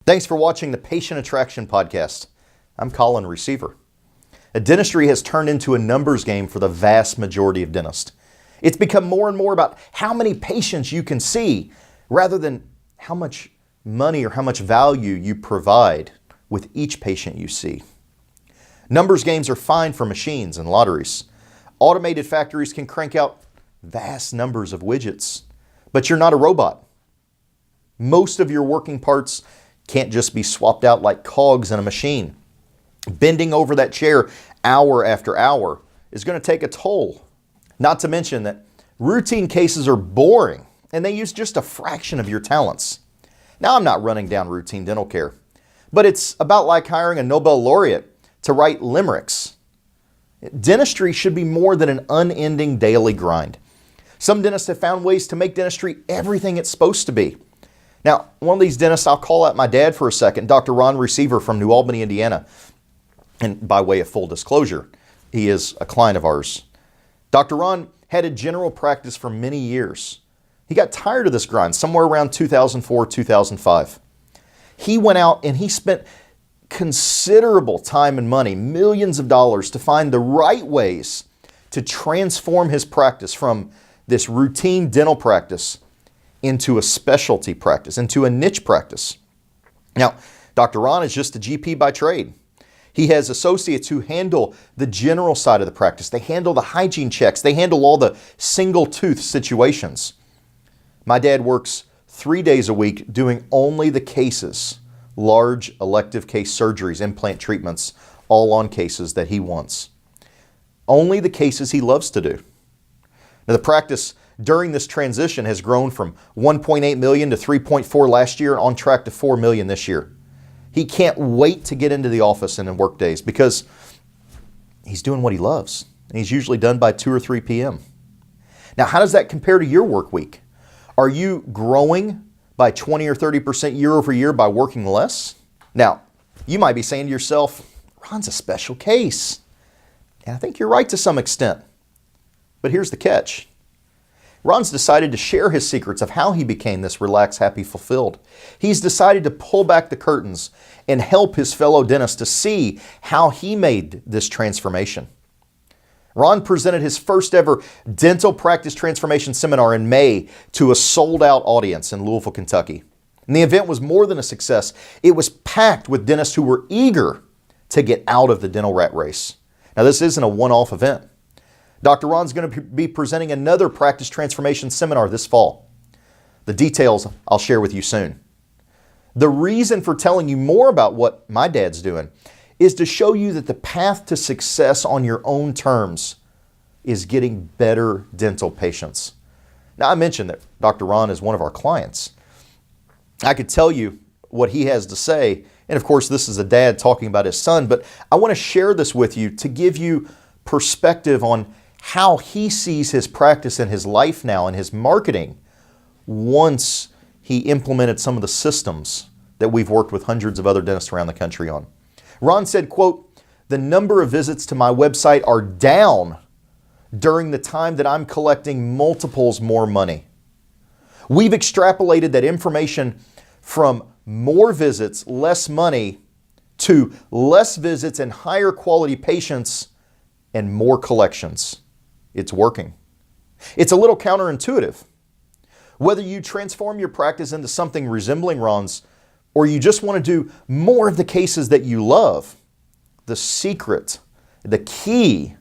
Thanks for watching the Patient Attraction Podcast. I'm Colin, receiver. Dentistry has turned into a numbers game for the vast majority of dentists. It's become more and more about how many patients you can see rather than how much money or how much value you provide with each patient you see. Numbers games are fine for machines and lotteries. Automated factories can crank out vast numbers of widgets, but you're not a robot. Most of your working parts can't just be swapped out like cogs in a machine. Bending over that chair hour after hour is going to take a toll. Not to mention that routine cases are boring and they use just a fraction of your talents. Now, I'm not running down routine dental care, but it's about like hiring a Nobel laureate to write limericks. Dentistry should be more than an unending daily grind. Some dentists have found ways to make dentistry everything it's supposed to be. Now, one of these dentists, I'll call out my dad for a second, Dr. Ron Receiver from New Albany, Indiana. And by way of full disclosure, he is a client of ours. Dr. Ron had a general practice for many years. He got tired of this grind somewhere around 2004, 2005. He went out and he spent considerable time and money, millions of dollars, to find the right ways to transform his practice from this routine dental practice into a specialty practice, into a niche practice. Now, Dr. Ron is just a GP by trade. He has associates who handle the general side of the practice. They handle the hygiene checks. They handle all the single tooth situations. My dad works 3 days a week doing only the cases, large elective case surgeries, implant treatments, all on cases that he wants. Only the cases he loves to do. Now, the practice during this transition has grown from 1.8 million to 3.4 last year, on track to 4 million this year. He can't wait to get into the office and in work days because he's doing what he loves. And he's usually done by 2 or 3 p.m. Now, how does that compare to your work week? Are you growing by 20 or 30% year over year by working less? Now, you might be saying to yourself, Ron's a special case. And I think you're right to some extent. But here's the catch. Ron's decided to share his secrets of how he became this relaxed, happy, fulfilled. He's decided to pull back the curtains and help his fellow dentists to see how he made this transformation. Ron presented his first ever dental practice transformation seminar in May to a sold-out audience in Louisville, Kentucky. And the event was more than a success. It was packed with dentists who were eager to get out of the dental rat race. Now, this isn't a one-off event. Dr. Ron's going to be presenting another practice transformation seminar this fall. The details I'll share with you soon. The reason for telling you more about what my dad's doing is to show you that the path to success on your own terms is getting better dental patients. Now, I mentioned that Dr. Ron is one of our clients. I could tell you what he has to say, and of course this is a dad talking about his son, but I want to share this with you to give you perspective on how he sees his practice and his life now and his marketing once he implemented some of the systems that we've worked with hundreds of other dentists around the country on. Ron said, quote, "The number of visits to my website are down during the time that I'm collecting multiples more money. We've extrapolated that information from more visits, less money, to less visits and higher quality patients and more collections. It's working." It's a little counterintuitive. Whether you transform your practice into something resembling Ron's, or you just want to do more of the cases that you love, the secret, the key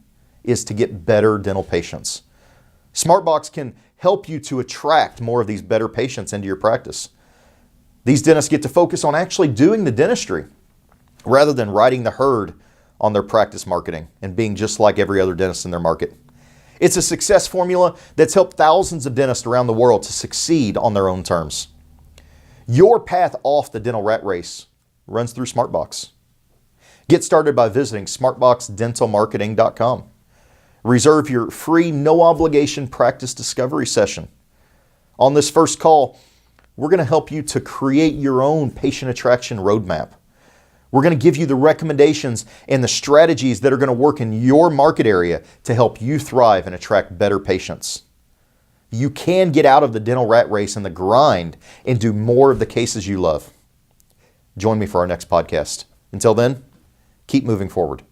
is to get better dental patients. SmartBox can help you to attract more of these better patients into your practice. These dentists get to focus on actually doing the dentistry rather than riding the herd on their practice marketing and being just like every other dentist in their market. It's a success formula that's helped thousands of dentists around the world to succeed on their own terms. Your path off the dental rat race runs through SmartBox. Get started by visiting smartboxdentalmarketing.com. Reserve your free, no obligation practice discovery session. On this first call, we're going to help you to create your own patient attraction roadmap. We're going to give you the recommendations and the strategies that are going to work in your market area to help you thrive and attract better patients. You can get out of the dental rat race and the grind and do more of the cases you love. join me for our next podcast. Until then, keep moving forward.